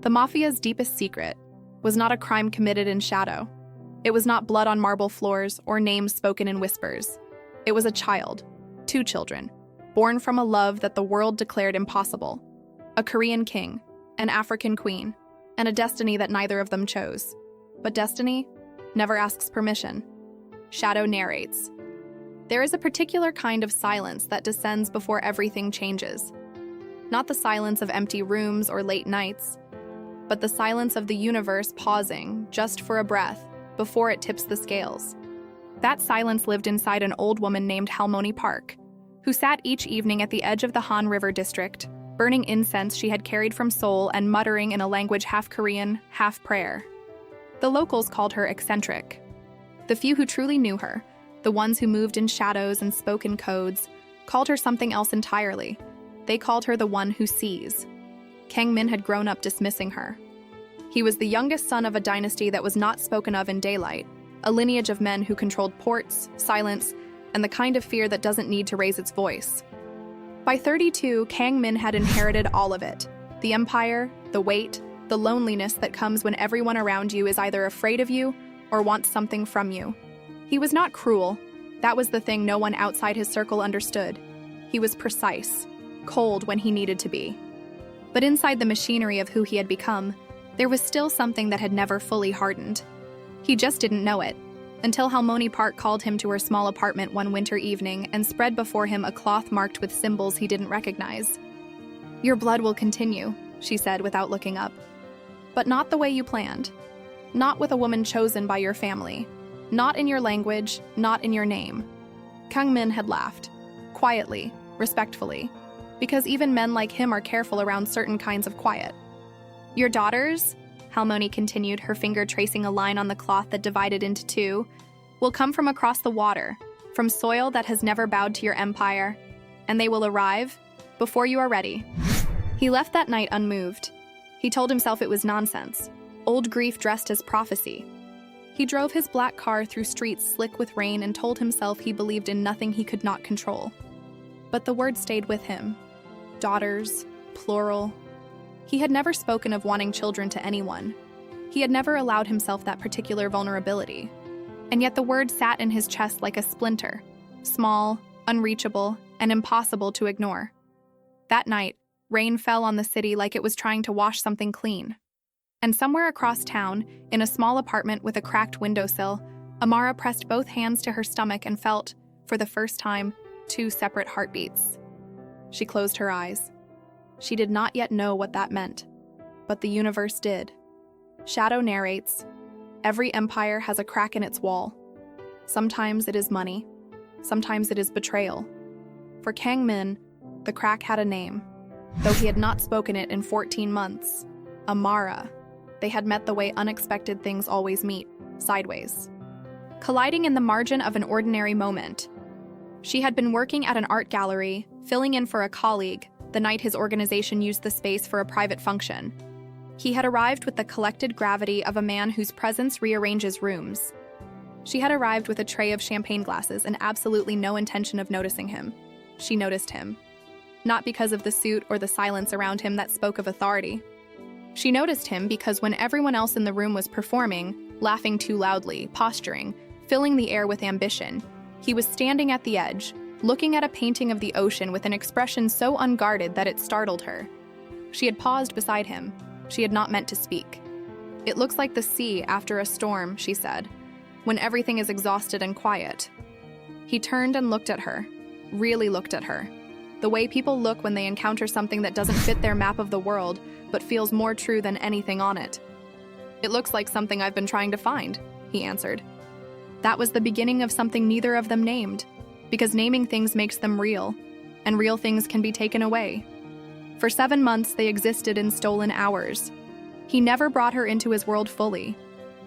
The mafia's deepest secret was not a crime committed in shadow. It was not blood on marble floors or names spoken in whispers. It was a child, 2 children, born from a love that the world declared impossible. A Korean king, an African queen, and a destiny that neither of them chose. But destiny never asks permission. Shadow narrates. There is a particular kind of silence that descends before everything changes. Not the silence of empty rooms or late nights, but the silence of the universe pausing just for a breath before it tips the scales. That silence lived inside an old woman named Halmoni Park, who sat each evening at the edge of the Han River district, burning incense she had carried from Seoul and muttering in a language half Korean, half prayer. The locals called her eccentric. The few who truly knew her, the ones who moved in shadows and spoke in codes, called her something else entirely. They called her the one who sees. Kang Min had grown up dismissing her. He was the youngest son of a dynasty that was not spoken of in daylight, a lineage of men who controlled ports, silence, and the kind of fear that doesn't need to raise its voice. By 32, Kang Min had inherited all of it. The empire, the weight, the loneliness that comes when everyone around you is either afraid of you or wants something from you. He was not cruel. That was the thing no one outside his circle understood. He was precise, cold when he needed to be. But inside the machinery of who he had become, there was still something that had never fully hardened. He just didn't know it, until Halmoni Park called him to her small apartment one winter evening and spread before him a cloth marked with symbols he didn't recognize. "Your blood will continue," she said without looking up. "But not the way you planned. Not with a woman chosen by your family. Not in your language, not in your name." Kang Min had laughed, quietly, respectfully, because even men like him are careful around certain kinds of quiet. "Your daughters," Halmoni continued, her finger tracing a line on the cloth that divided into 2, "will come from across the water, from soil that has never bowed to your empire, and they will arrive before you are ready." He left that night unmoved. He told himself it was nonsense, old grief dressed as prophecy. He drove his black car through streets slick with rain and told himself he believed in nothing he could not control. But the word stayed with him. Daughters, plural. He had never spoken of wanting children to anyone. He had never allowed himself that particular vulnerability. And yet the word sat in his chest like a splinter, small, unreachable, and impossible to ignore. That night, rain fell on the city like it was trying to wash something clean. And somewhere across town, in a small apartment with a cracked windowsill, Amara pressed both hands to her stomach and felt, for the first time, 2 separate heartbeats. She closed her eyes. She did not yet know what that meant, but the universe did. Shadow narrates, every empire has a crack in its wall. Sometimes it is money, sometimes it is betrayal. For Kang Min, the crack had a name, though he had not spoken it in 14 months. Amara. They had met the way unexpected things always meet, sideways. Colliding in the margin of an ordinary moment. She had been working at an art gallery, filling in for a colleague, the night his organization used the space for a private function. He had arrived with the collected gravity of a man whose presence rearranges rooms. She had arrived with a tray of champagne glasses and absolutely no intention of noticing him. She noticed him. Not because of the suit or the silence around him that spoke of authority. She noticed him because when everyone else in the room was performing, laughing too loudly, posturing, filling the air with ambition, he was standing at the edge, looking at a painting of the ocean with an expression so unguarded that it startled her. She had paused beside him. She had not meant to speak. "It looks like the sea after a storm," she said, "when everything is exhausted and quiet." He turned and looked at her, really looked at her. The way people look when they encounter something that doesn't fit their map of the world, but feels more true than anything on it. "It looks like something I've been trying to find," he answered. That was the beginning of something neither of them named, because naming things makes them real, and real things can be taken away. For 7 months, they existed in stolen hours. He never brought her into his world fully.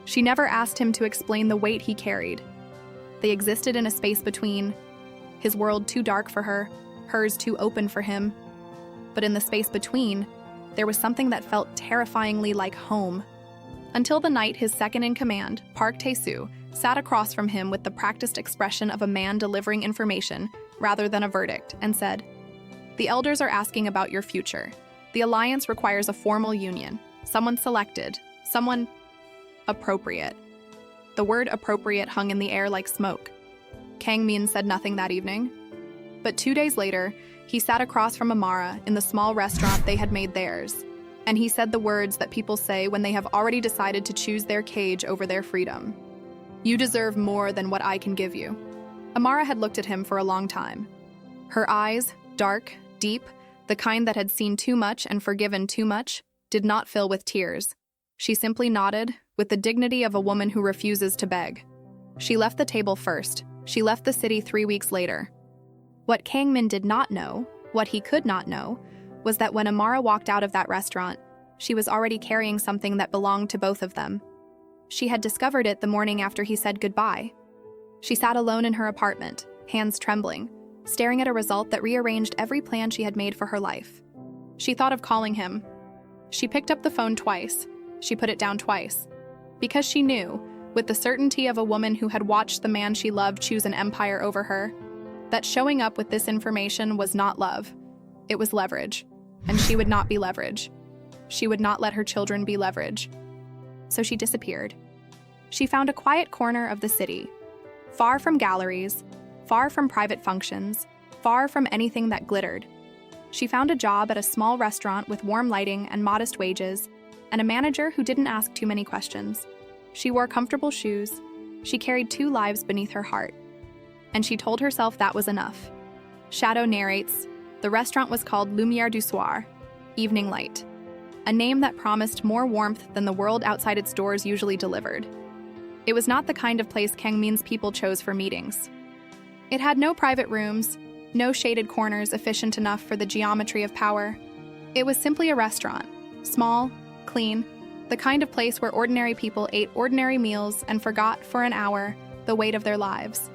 She never asked him to explain the weight he carried. They existed in a space between, his world too dark for her, hers too open for him. But in the space between, there was something that felt terrifyingly like home. Until the night his second-in-command, Park Tae-soo, sat across from him with the practiced expression of a man delivering information rather than a verdict, and said, "The elders are asking about your future. The alliance requires a formal union. someone selected, someone appropriate. The word appropriate hung in the air like smoke. Kang Min said nothing that evening. But 2 days later, he sat across from Amara in the small restaurant they had made theirs, and he said the words that people say when they have already decided to choose their cage over their freedom. "You deserve more than what I can give you." Amara had looked at him for a long time. Her eyes, dark, deep, the kind that had seen too much and forgiven too much, did not fill with tears. She simply nodded, with the dignity of a woman who refuses to beg. She left the table first. She left the city 3 weeks later. What Kang Min did not know, what he could not know, was that when Amara walked out of that restaurant, she was already carrying something that belonged to both of them. She had discovered it the morning after he said goodbye. She sat alone in her apartment, hands trembling, staring at a result that rearranged every plan she had made for her life. She thought of calling him. She picked up the phone twice. She put it down twice. Because she knew, with the certainty of a woman who had watched the man she loved choose an empire over her, that showing up with this information was not love. It was leverage. And she would not be leverage. She would not let her children be leverage. So she disappeared. She found a quiet corner of the city, far from galleries, far from private functions, far from anything that glittered. She found a job at a small restaurant with warm lighting and modest wages, and a manager who didn't ask too many questions. She wore comfortable shoes. She carried 2 lives beneath her heart. And she told herself that was enough. Shadow narrates, the restaurant was called Lumière du Soir, Evening Light, a name that promised more warmth than the world outside its doors usually delivered. It was not the kind of place Kang Min's people chose for meetings. It had no private rooms, no shaded corners efficient enough for the geometry of power. It was simply a restaurant, small, clean, the kind of place where ordinary people ate ordinary meals and forgot for an hour the weight of their lives.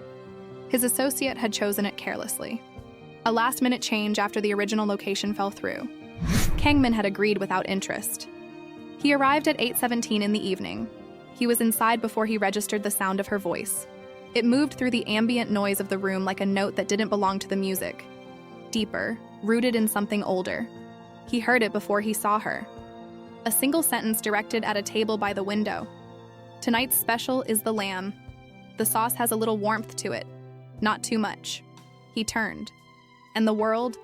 His associate had chosen it carelessly. A last-minute change after the original location fell through. Kang Min had agreed without interest. He arrived at 8:17 in the evening. He was inside before he registered the sound of her voice. It moved through the ambient noise of the room like a note that didn't belong to the music. Deeper, rooted in something older. He heard it before he saw her. A single sentence directed at a table by the window. "Tonight's special is the lamb. The sauce has a little warmth to it. Not too much." He turned. And the world,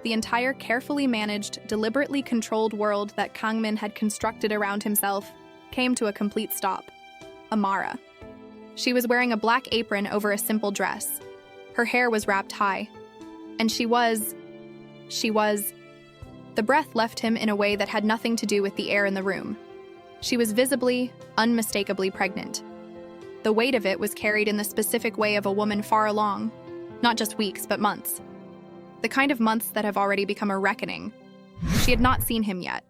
the entire carefully managed, deliberately controlled world that Kang Min had constructed around himself, came to a complete stop. Amara. She was wearing a black apron over a simple dress. Her hair was wrapped high. And she was... The breath left him in a way that had nothing to do with the air in the room. She was visibly, unmistakably pregnant. The weight of it was carried in the specific way of a woman far along, not just weeks, but months. The kind of months that have already become a reckoning. She had not seen him yet.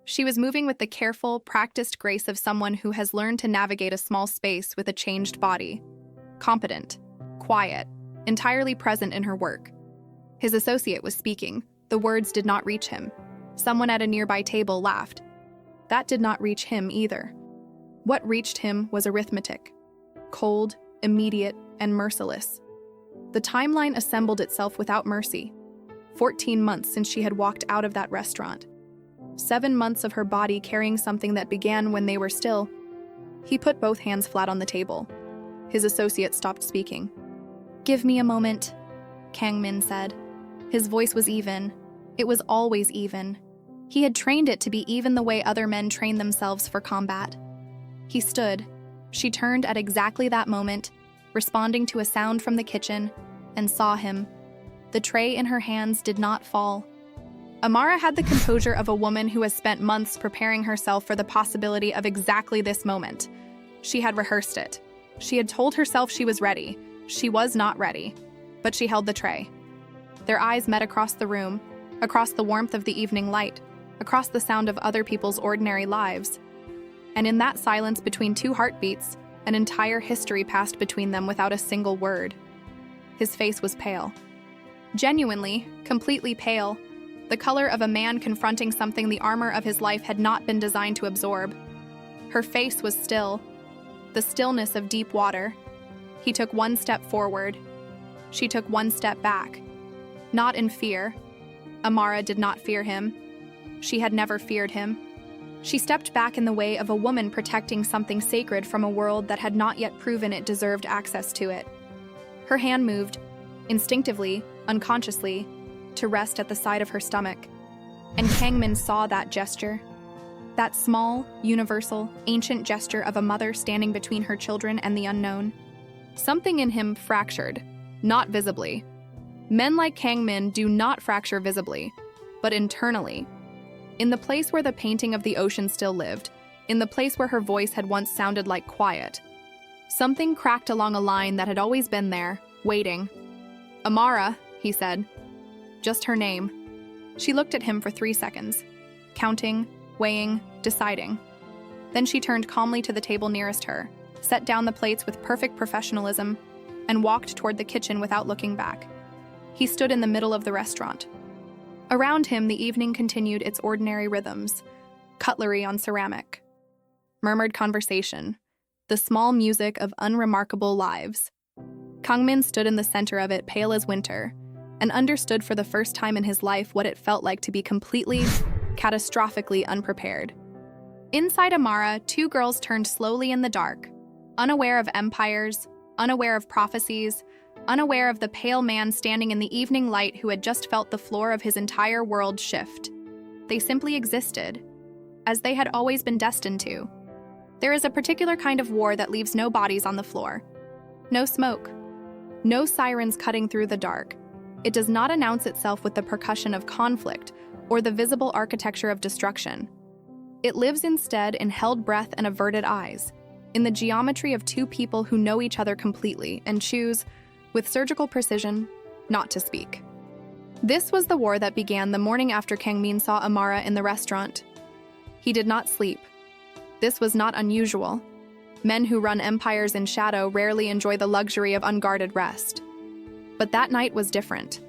She was moving with the careful, practiced grace of someone who has learned to navigate a small space with a changed body. Competent, quiet, entirely present in her work. His associate was speaking. The words did not reach him. Someone at a nearby table laughed. That did not reach him either. What reached him was arithmetic. Cold, immediate, and merciless. The timeline assembled itself without mercy. 14 months since she had walked out of that restaurant. 7 months of her body carrying something that began when they were still. He put both hands flat on the table. His associate stopped speaking. "Give me a moment," Kang Min said. His voice was even. It was always even. He had trained it to be even the way other men train themselves for combat. He stood. She turned at exactly that moment, responding to a sound from the kitchen, and saw him. The tray in her hands did not fall. Amara had the composure of a woman who has spent months preparing herself for the possibility of exactly this moment. She had rehearsed it. She had told herself she was ready. She was not ready, but she held the tray. Their eyes met across the room, across the warmth of the evening light, across the sound of other people's ordinary lives. And in that silence between 2 heartbeats, an entire history passed between them without a single word. His face was pale. Genuinely, completely pale, the color of a man confronting something the armor of his life had not been designed to absorb. Her face was still, the stillness of deep water. He took 1 step forward. She took 1 step back. Not in fear. Amara did not fear him. She had never feared him. She stepped back in the way of a woman protecting something sacred from a world that had not yet proven it deserved access to it. Her hand moved, instinctively, unconsciously, to rest at the side of her stomach. And Kang Min saw that gesture. That small, universal, ancient gesture of a mother standing between her children and the unknown. Something in him fractured, not visibly. Men like Kang Min do not fracture visibly, but internally. In the place where the painting of the ocean still lived, in the place where her voice had once sounded like quiet, something cracked along a line that had always been there, waiting. "Amara," he said. Just her name. She looked at him for 3 seconds, counting, weighing, deciding. Then she turned calmly to the table nearest her, set down the plates with perfect professionalism, and walked toward the kitchen without looking back. He stood in the middle of the restaurant. Around him, the evening continued its ordinary rhythms, cutlery on ceramic, murmured conversation, the small music of unremarkable lives. Kang Min stood in the center of it, pale as winter, and understood for the first time in his life what it felt like to be completely, catastrophically unprepared. Inside Amara, 2 girls turned slowly in the dark, unaware of empires, unaware of prophecies, unaware of the pale man standing in the evening light who had just felt the floor of his entire world shift. They simply existed, as they had always been destined to. There is a particular kind of war that leaves no bodies on the floor. No smoke. No sirens cutting through the dark. It does not announce itself with the percussion of conflict or the visible architecture of destruction. It lives instead in held breath and averted eyes, in the geometry of 2 people who know each other completely and choose, with surgical precision, not to speak. This was the war that began the morning after Kang Min saw Amara in the restaurant. He did not sleep. This was not unusual. Men who run empires in shadow rarely enjoy the luxury of unguarded rest. But that night was different.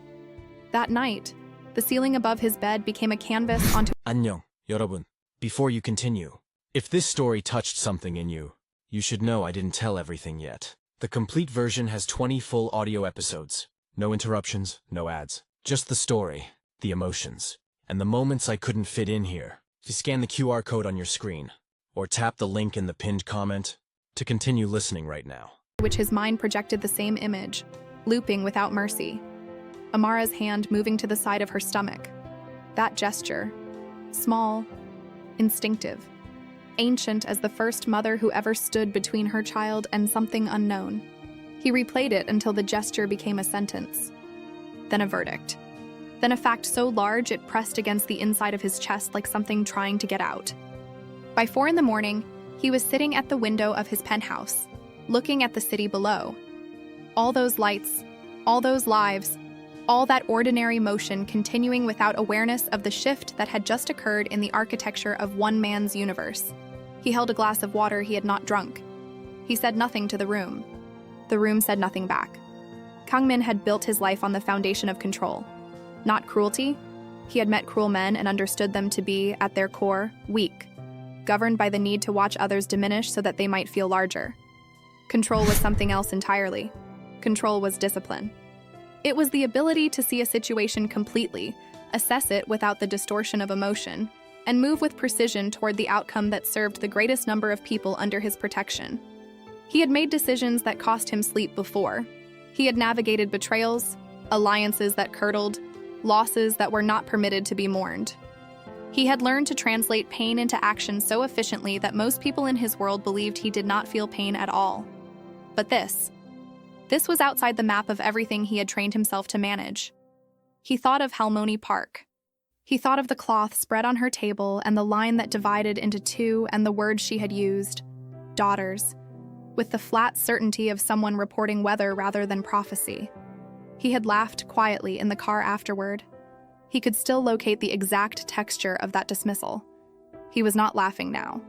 That night, the ceiling above his bed became a canvas onto— 안녕, 여러분. Before you continue, if this story touched something in you, you should know I didn't tell everything yet. The complete version has 20 full audio episodes. No interruptions, no ads. Just the story, the emotions, and the moments I couldn't fit in here. If you scan the QR code on your screen, or tap the link in the pinned comment to continue listening right now. Which his mind projected the same image, looping without mercy. Amara's hand moving to the side of her stomach. That gesture, small, instinctive, ancient as the first mother who ever stood between her child and something unknown. He replayed it until the gesture became a sentence, then a verdict, then a fact so large it pressed against the inside of his chest like something trying to get out. By 4 a.m, he was sitting at the window of his penthouse, looking at the city below. All those lights, all those lives, all that ordinary motion continuing without awareness of the shift that had just occurred in the architecture of one man's universe. He held a glass of water he had not drunk. He said nothing to the room. The room said nothing back. Kang Min had built his life on the foundation of control, not cruelty. He had met cruel men and understood them to be, at their core, weak, governed by the need to watch others diminish so that they might feel larger. Control was something else entirely. Control was discipline. It was the ability to see a situation completely, assess it without the distortion of emotion, and move with precision toward the outcome that served the greatest number of people under his protection. He had made decisions that cost him sleep before. He had navigated betrayals, alliances that curdled, losses that were not permitted to be mourned. He had learned to translate pain into action so efficiently that most people in his world believed he did not feel pain at all. But this was outside the map of everything he had trained himself to manage. He thought of Halmoni Park. He thought of the cloth spread on her table and the line that divided into 2 and the words she had used, daughters, with the flat certainty of someone reporting weather rather than prophecy. He had laughed quietly in the car afterward. He could still locate the exact texture of that dismissal. He was not laughing now.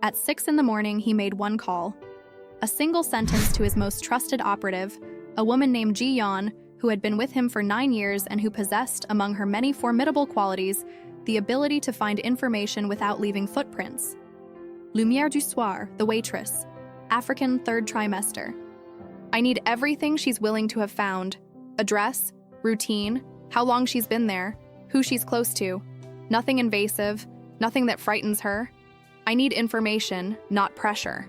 At 6 a.m, he made one call. A single sentence to his most trusted operative, a woman named Ji Yeon, who had been with him for 9 years and who possessed, among her many formidable qualities, the ability to find information without leaving footprints. Lumière du soir, the waitress, African 3rd trimester. I need everything she's willing to have found. Address, routine, how long she's been there, who she's close to. Nothing invasive, Nothing that frightens her. I need information, not pressure.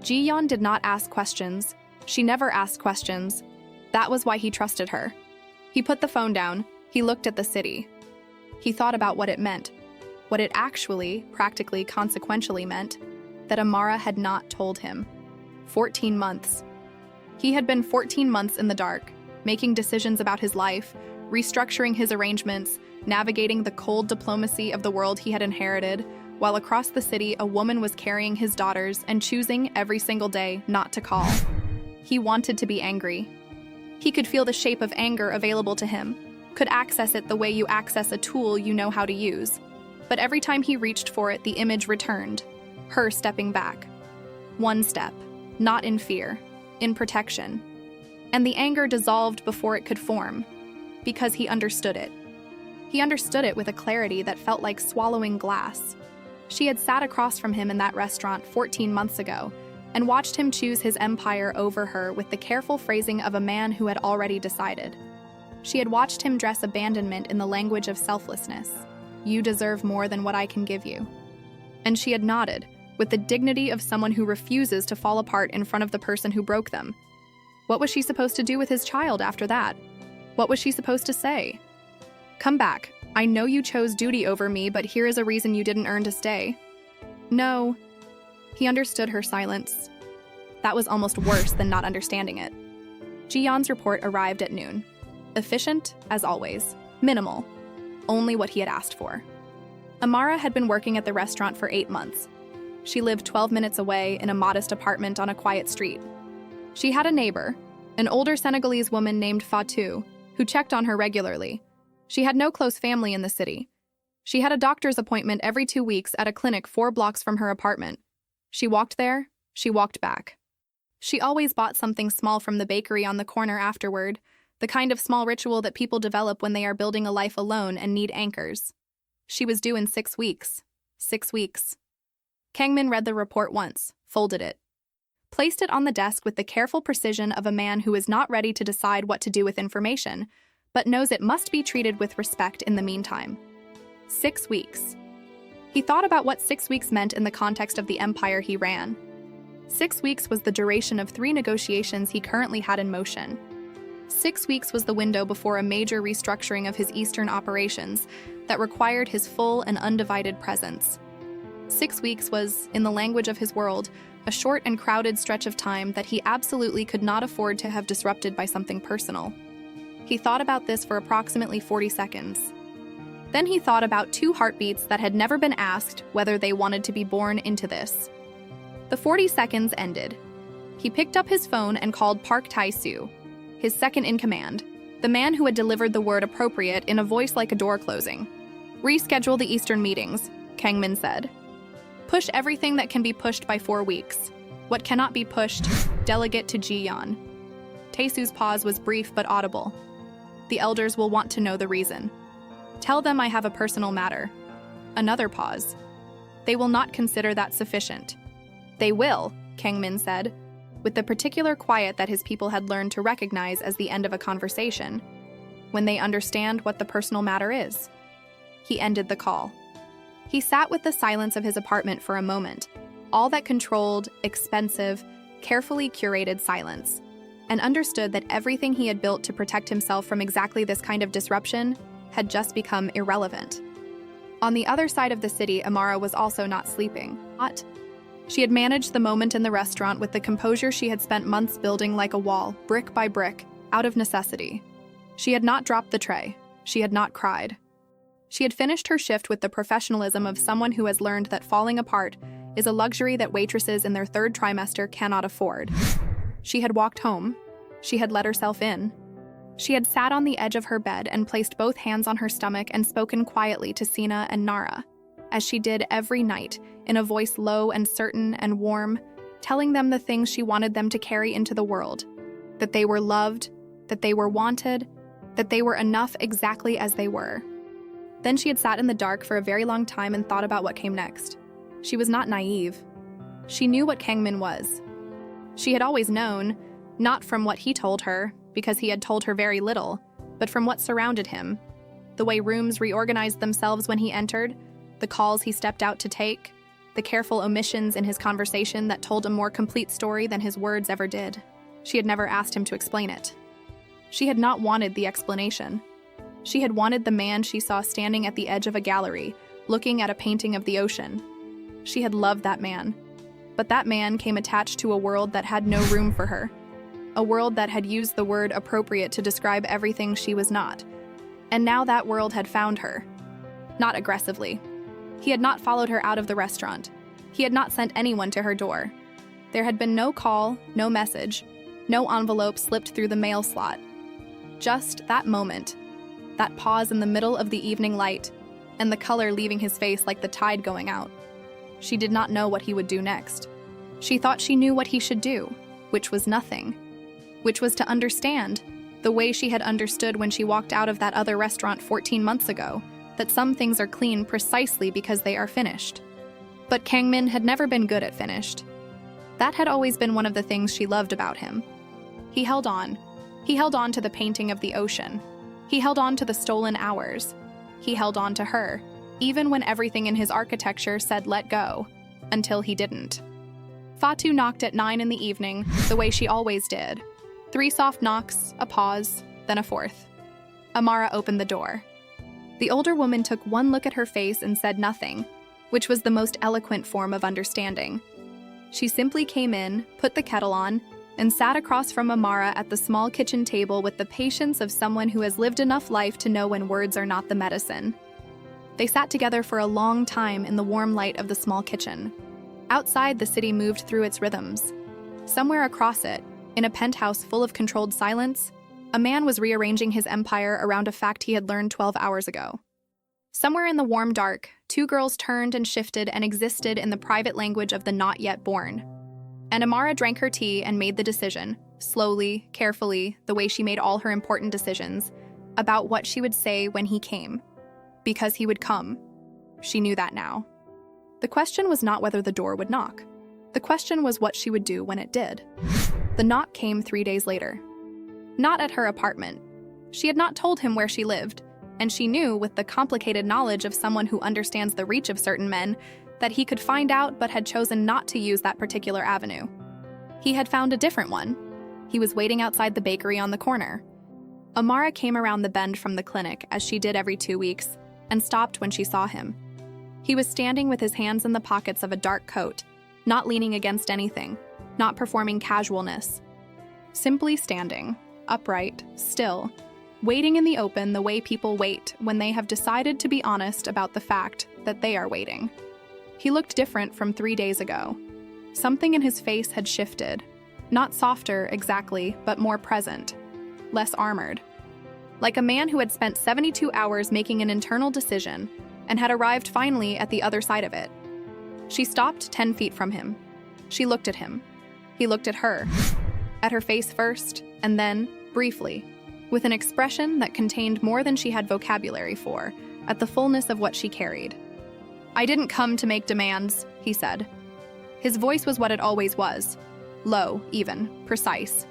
Ji-yeon did not ask questions. She never asked questions. That was why he trusted her. He put the phone down. He looked at the city. He thought about what it meant. What it actually, practically, consequentially meant. That Amara had not told him. 14 months. He had been 14 months in the dark, making decisions about his life, restructuring his arrangements, navigating the cold diplomacy of the world he had inherited, while across the city a woman was carrying his daughters and choosing every single day not to call. He wanted to be angry. He could feel the shape of anger available to him, could access it the way you access a tool you know how to use. But every time he reached for it, the image returned, her stepping back. One step, not in fear, in protection. And the anger dissolved before it could form, because he understood it. He understood it with a clarity that felt like swallowing glass. She had sat across from him in that restaurant 14 months ago and watched him choose his empire over her with the careful phrasing of a man who had already decided. She had watched him dress abandonment in the language of selflessness. You deserve more than what I can give you. And she had nodded, with the dignity of someone who refuses to fall apart in front of the person who broke them. What was she supposed to do with his child after that? What was she supposed to say? Come back. I know you chose duty over me, but here is a reason you didn't earn to stay. No. He understood her silence. That was almost worse than not understanding it. Ji-yeon's report arrived at noon. Efficient, as always. Minimal. Only what he had asked for. Amara had been working at the restaurant for 8 months. She lived 12 minutes away in a modest apartment on a quiet street. She had a neighbor, an older Senegalese woman named Fatou, who checked on her regularly. She had no close family in the city. She had a doctor's appointment every 2 weeks at a clinic 4 blocks from her apartment. She walked there, she walked back. She always bought something small from the bakery on the corner afterward, the kind of small ritual that people develop when they are building a life alone and need anchors. She was due in 6 weeks. 6 weeks. Kang Min read the report once, folded it, placed it on the desk with the careful precision of a man who is not ready to decide what to do with information, but knows it must be treated with respect in the meantime. 6 weeks. He thought about what 6 weeks meant in the context of the empire he ran. 6 weeks was the duration of 3 negotiations he currently had in motion. 6 weeks was the window before a major restructuring of his eastern operations that required his full and undivided presence. 6 weeks was, in the language of his world, a short and crowded stretch of time that he absolutely could not afford to have disrupted by something personal. He thought about this for approximately 40 seconds. Then he thought about 2 heartbeats that had never been asked whether they wanted to be born into this. The 40 seconds ended. He picked up his phone and called Park Tai-soo, his second-in-command, the man who had delivered the word appropriate in a voice like a door closing. Reschedule the Eastern meetings, Kang Min said. Push everything that can be pushed by 4 weeks. What cannot be pushed, delegate to Ji-yeon. Tae-soo's pause was brief but audible. The elders will want to know the reason. Tell them I have a personal matter. Another pause. They will not consider that sufficient. They will, Kang Min said, with the particular quiet that his people had learned to recognize as the end of a conversation, when they understand what the personal matter is. He ended the call. He sat with the silence of his apartment for a moment, all that controlled, expensive, carefully curated silence, and understood that everything he had built to protect himself from exactly this kind of disruption had just become irrelevant. On the other side of the city, Amara was also not sleeping. She had managed the moment in the restaurant with the composure she had spent months building like a wall, brick by brick, out of necessity. She had not dropped the tray. She had not cried. She had finished her shift with the professionalism of someone who has learned that falling apart is a luxury that waitresses in their 3rd trimester cannot afford. She had walked home. She had let herself in. She had sat on the edge of her bed and placed both hands on her stomach and spoken quietly to Sina and Nara, as she did every night, in a voice low and certain and warm, telling them the things she wanted them to carry into the world, that they were loved, that they were wanted, that they were enough exactly as they were. Then she had sat in the dark for a very long time and thought about what came next. She was not naive. She knew what Kang Min was. She had always known, not from what he told her, because he had told her very little, but from what surrounded him. The way rooms reorganized themselves when he entered, the the calls he stepped out to take, the careful omissions in his conversation that told a more complete story than his words ever did. She had never asked him to explain it. She had not wanted the explanation. She had wanted the man she saw standing at the edge of a gallery, looking at a painting of the ocean. She had loved that man. But that man came attached to a world that had no room for her. A world that had used the word appropriate to describe everything she was not. And now that world had found her. Not aggressively. He had not followed her out of the restaurant. He had not sent anyone to her door. There had been no call, no message, no envelope slipped through the mail slot. Just that moment, that pause in the middle of the evening light, and the color leaving his face like the tide going out. She did not know what he would do next. She thought she knew what he should do, which was nothing. Which was to understand, the way she had understood when she walked out of that other restaurant 14 months ago, that some things are clean precisely because they are finished. But Kang Min had never been good at finished. That had always been one of the things she loved about him. He held on. He held on to the painting of the ocean. He held on to the stolen hours. He held on to her, even when everything in his architecture said let go, until he didn't. Fatu knocked at 9 in the evening, the way she always did. 3 soft knocks, a pause, then a fourth. Amara opened the door. The older woman took one look at her face and said nothing, which was the most eloquent form of understanding. She simply came in, put the kettle on, and sat across from Amara at the small kitchen table with the patience of someone who has lived enough life to know when words are not the medicine. They sat together for a long time in the warm light of the small kitchen. Outside, the city moved through its rhythms. Somewhere across it, in a penthouse full of controlled silence, a man was rearranging his empire around a fact he had learned 12 hours ago. Somewhere in the warm dark, 2 girls turned and shifted and existed in the private language of the not yet born. And Amara drank her tea and made the decision, slowly, carefully, the way she made all her important decisions, about what she would say when he came. Because he would come. She knew that now. The question was not whether the door would knock. The question was what she would do when it did. The knock came 3 days later. Not at her apartment. She had not told him where she lived, and she knew, with the complicated knowledge of someone who understands the reach of certain men, that he could find out but had chosen not to use that particular avenue. He had found a different one. He was waiting outside the bakery on the corner. Amara came around the bend from the clinic, as she did every 2 weeks, and stopped when she saw him. He was standing with his hands in the pockets of a dark coat, not leaning against anything, not performing casualness. Simply standing, upright, still, waiting in the open the way people wait when they have decided to be honest about the fact that they are waiting. He looked different from 3 days ago. Something in his face had shifted. Not softer, exactly, but more present. Less armored. Like a man who had spent 72 hours making an internal decision and had arrived finally at the other side of it. She stopped 10 feet from him. She looked at him. He looked at her. At her face first, and then, briefly, with an expression that contained more than she had vocabulary for, at the fullness of what she carried. "I didn't come to make demands," he said. His voice was what it always was. Low, even, precise.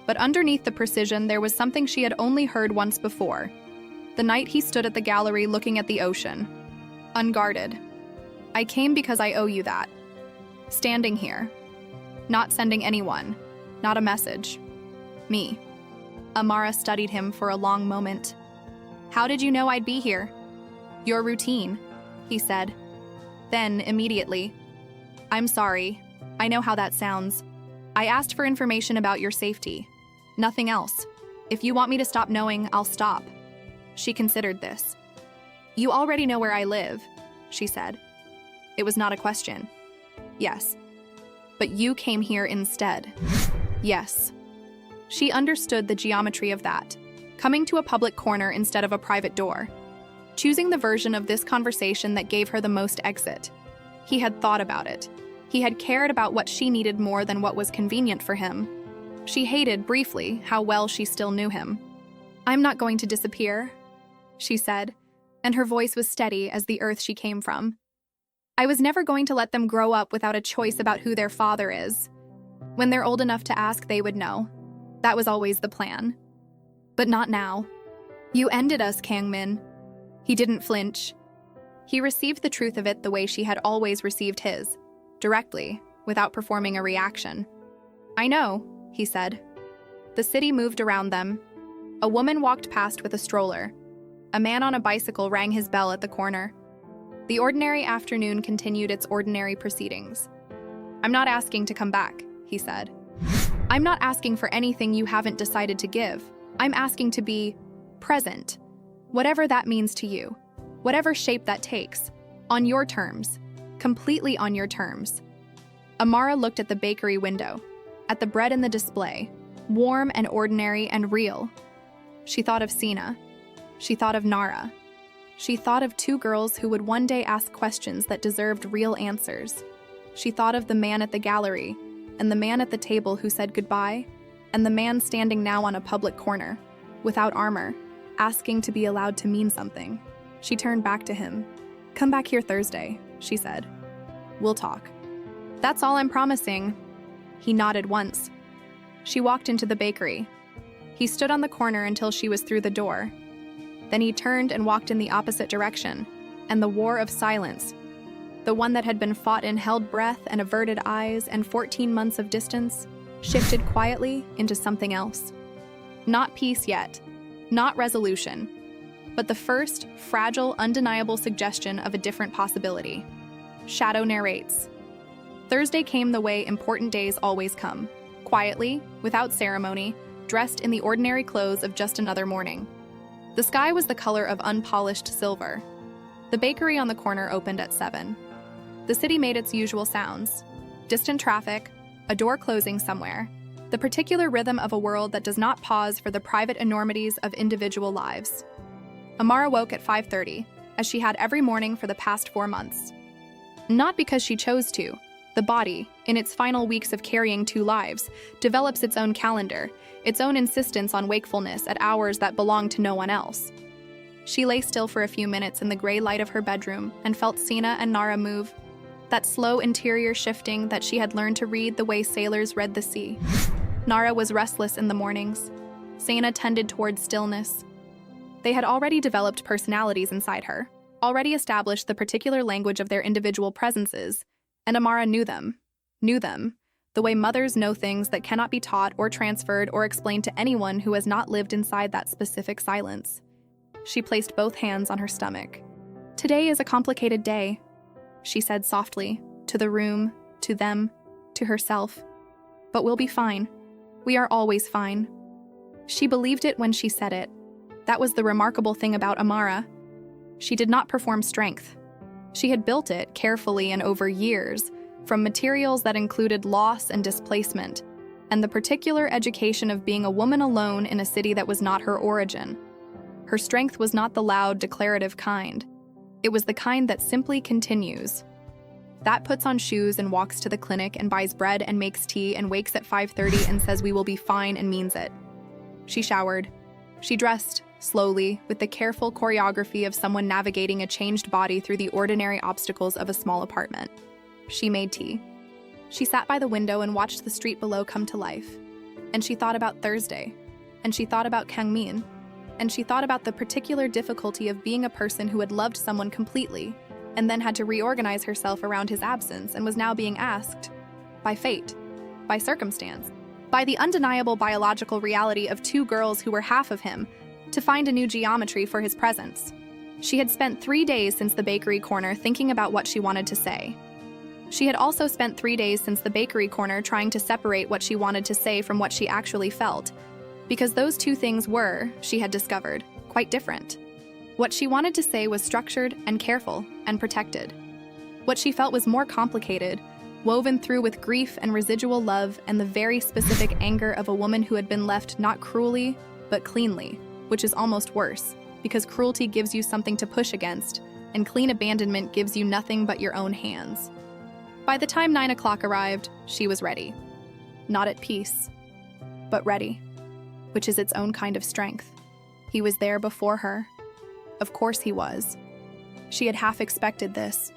But underneath the precision there was something she had only heard once before. The night he stood at the gallery looking at the ocean. Unguarded. "I came because I owe you that. Standing here. Not sending anyone. Not a message. Me." Amara studied him for a long moment. "How did you know I'd be here?" "Your routine," he said. Then, immediately, "I'm sorry. I know how that sounds. I asked for information about your safety. Nothing else. If you want me to stop knowing, I'll stop." She considered this. "You already know where I live," she said. It was not a question. "Yes. But you came here instead." "Yes." She understood the geometry of that, coming to a public corner instead of a private door. Choosing the version of this conversation that gave her the most exit. He had thought about it. He had cared about what she needed more than what was convenient for him. She hated, briefly, how well she still knew him. "I'm not going to disappear," she said, and her voice was steady as the earth she came from. "I was never going to let them grow up without a choice about who their father is. When they're old enough to ask, they would know. That was always the plan. But not now. You ended us, Kang Min." He didn't flinch. He received the truth of it the way she had always received his, directly, without performing a reaction. "I know," he said. The city moved around them. A woman walked past with a stroller. A man on a bicycle rang his bell at the corner. The ordinary afternoon continued its ordinary proceedings. "I'm not asking to come back," he said. "I'm not asking for anything you haven't decided to give. I'm asking to be present, whatever that means to you, whatever shape that takes, on your terms, completely on your terms." Amara looked at the bakery window, at the bread in the display, warm and ordinary and real. She thought of Sina. She thought of Nara. She thought of two girls who would one day ask questions that deserved real answers. She thought of the man at the gallery, and the man at the table who said goodbye, and the man standing now on a public corner, without armor, asking to be allowed to mean something. She turned back to him. "Come back here Thursday," she said. "We'll talk." "That's all I'm promising." He nodded once. She walked into the bakery. He stood on the corner until she was through the door. Then he turned and walked in the opposite direction, and the war of silence, the one that had been fought in held breath and averted eyes and 14 months of distance, shifted quietly into something else. Not peace yet, not resolution, but the first, fragile, undeniable suggestion of a different possibility. Shadow narrates. Thursday came the way important days always come, quietly, without ceremony, dressed in the ordinary clothes of just another morning. The sky was the color of unpolished silver. The bakery on the corner opened at 7. The city made its usual sounds. Distant traffic, a door closing somewhere, the particular rhythm of a world that does not pause for the private enormities of individual lives. Amara woke at 5:30, as she had every morning for the past 4 months. Not because she chose to. The body, in its final weeks of carrying 2 lives, develops its own calendar, its own insistence on wakefulness at hours that belong to no one else. She lay still for a few minutes in the gray light of her bedroom and felt Sina and Nara move, that slow interior shifting that she had learned to read the way sailors read the sea. Nara was restless in the mornings. Sina tended towards stillness. They had already developed personalities inside her, already established the particular language of their individual presences, and Amara knew them, the way mothers know things that cannot be taught or transferred or explained to anyone who has not lived inside that specific silence. She placed both hands on her stomach. "Today is a complicated day," she said softly, to the room, to them, to herself. "But we'll be fine. We are always fine." She believed it when she said it. That was the remarkable thing about Amara. She did not perform strength. She had built it carefully and over years, from materials that included loss and displacement, and the particular education of being a woman alone in a city that was not her origin. Her strength was not the loud, declarative kind. It was the kind that simply continues. That puts on shoes and walks to the clinic and buys bread and makes tea and wakes at 5:30 and says we will be fine and means it. She showered. She dressed, slowly, with the careful choreography of someone navigating a changed body through the ordinary obstacles of a small apartment. She made tea. She sat by the window and watched the street below come to life. And she thought about Thursday. And she thought about Kang Min. And she thought about the particular difficulty of being a person who had loved someone completely, and then had to reorganize herself around his absence and was now being asked, by fate, by circumstance, by the undeniable biological reality of 2 girls who were half of him, to find a new geometry for his presence. She had spent 3 days since the bakery corner thinking about what she wanted to say. She had also spent 3 days since the bakery corner trying to separate what she wanted to say from what she actually felt, because those 2 things were, she had discovered, quite different. What she wanted to say was structured and careful and protected. What she felt was more complicated, woven through with grief and residual love and the very specific anger of a woman who had been left not cruelly, but cleanly, which is almost worse, because cruelty gives you something to push against, and clean abandonment gives you nothing but your own hands. By the time 9 o'clock arrived, she was ready. Not at peace, but ready, which is its own kind of strength. He was there before her. Of course he was. She had half expected this.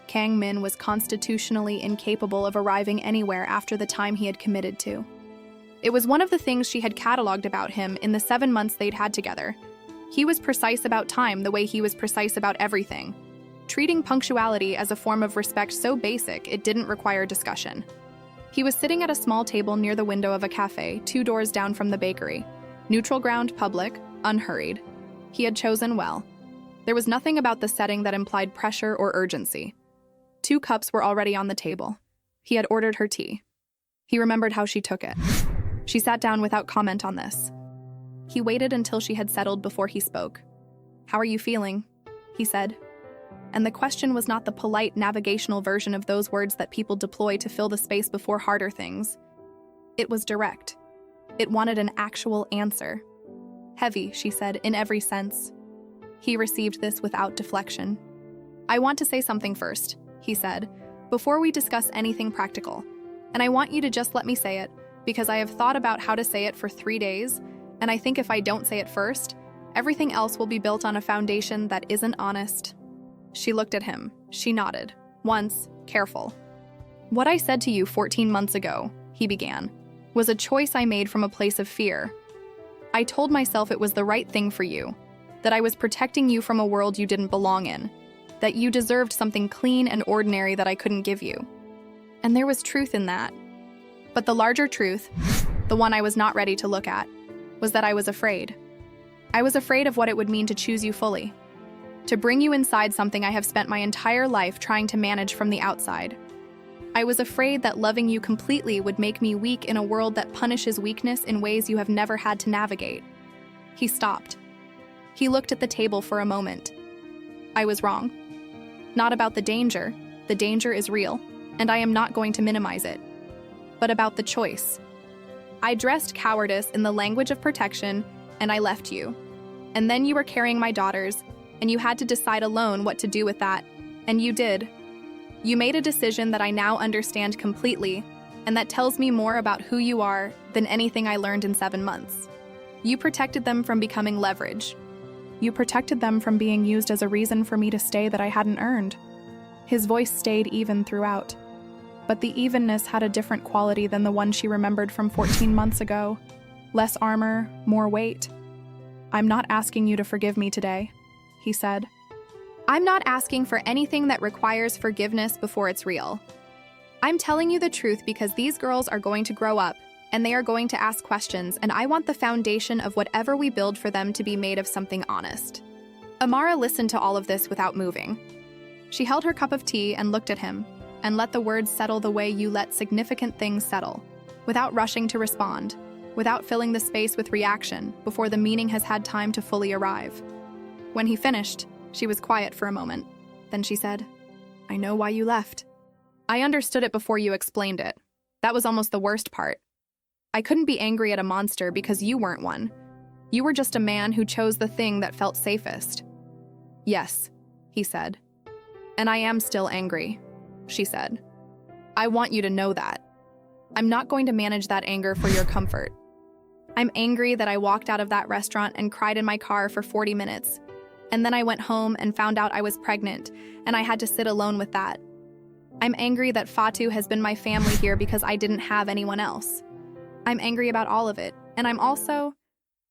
Kang Min was constitutionally incapable of arriving anywhere after the time he had committed to. It was one of the things she had cataloged about him in the 7 months they'd had together. He was precise about time the way he was precise about everything. treating punctuality as a form of respect so basic it didn't require discussion. He was sitting at a small table near the window of a cafe, 2 doors down from the bakery. Neutral ground, public, unhurried. He had chosen well. There was nothing about the setting that implied pressure or urgency. 2 cups were already on the table. He had ordered her tea. He remembered how she took it. She sat down without comment on this. He waited until she had settled before he spoke. "How are you feeling?" he said. And the question was not the polite navigational version of those words that people deploy to fill the space before harder things. It was direct. It wanted an actual answer. "Heavy," she said, in every sense. He received this without deflection. "I want to say something first," he said, "before we discuss anything practical. And I want you to just let me say it, because I have thought about how to say it for 3 days, and I think if I don't say it first, everything else will be built on a foundation that isn't honest." She looked at him. She nodded. Once, careful. "What I said to you 14 months ago," he began, "was a choice I made from a place of fear. I told myself it was the right thing for you, that I was protecting you from a world you didn't belong in, that you deserved something clean and ordinary that I couldn't give you. And there was truth in that. But the larger truth, the one I was not ready to look at, was that I was afraid. I was afraid of what it would mean to choose you fully, to bring you inside something I have spent my entire life trying to manage from the outside. I was afraid that loving you completely would make me weak in a world that punishes weakness in ways you have never had to navigate." He stopped. He looked at the table for a moment. "I was wrong. Not about the danger. The danger is real, and I am not going to minimize it. But about the choice. I dressed cowardice in the language of protection, and I left you. And then you were carrying my daughters, and you had to decide alone what to do with that, and you did. You made a decision that I now understand completely, and that tells me more about who you are than anything I learned in 7 months. You protected them from becoming leverage. You protected them from being used as a reason for me to stay that I hadn't earned." His voice stayed even throughout. But the evenness had a different quality than the one she remembered from 14 months ago. Less armor, more weight. "I'm not asking you to forgive me today," he said. "I'm not asking for anything that requires forgiveness before it's real. I'm telling you the truth because these girls are going to grow up, and they are going to ask questions, and I want the foundation of whatever we build for them to be made of something honest." Amara listened to all of this without moving. She held her cup of tea and looked at him, and let the words settle the way you let significant things settle, without rushing to respond, without filling the space with reaction before the meaning has had time to fully arrive. When he finished, she was quiet for a moment. Then she said, "I know why you left. I understood it before you explained it. That was almost the worst part. I couldn't be angry at a monster because you weren't one. You were just a man who chose the thing that felt safest." "Yes," he said. "And I am still angry," she said. "I want you to know that. I'm not going to manage that anger for your comfort. I'm angry that I walked out of that restaurant and cried in my car for 40 minutes. And then I went home and found out I was pregnant, and I had to sit alone with that. I'm angry that Fatu has been my family here because I didn't have anyone else. I'm angry about all of it, and I'm also—"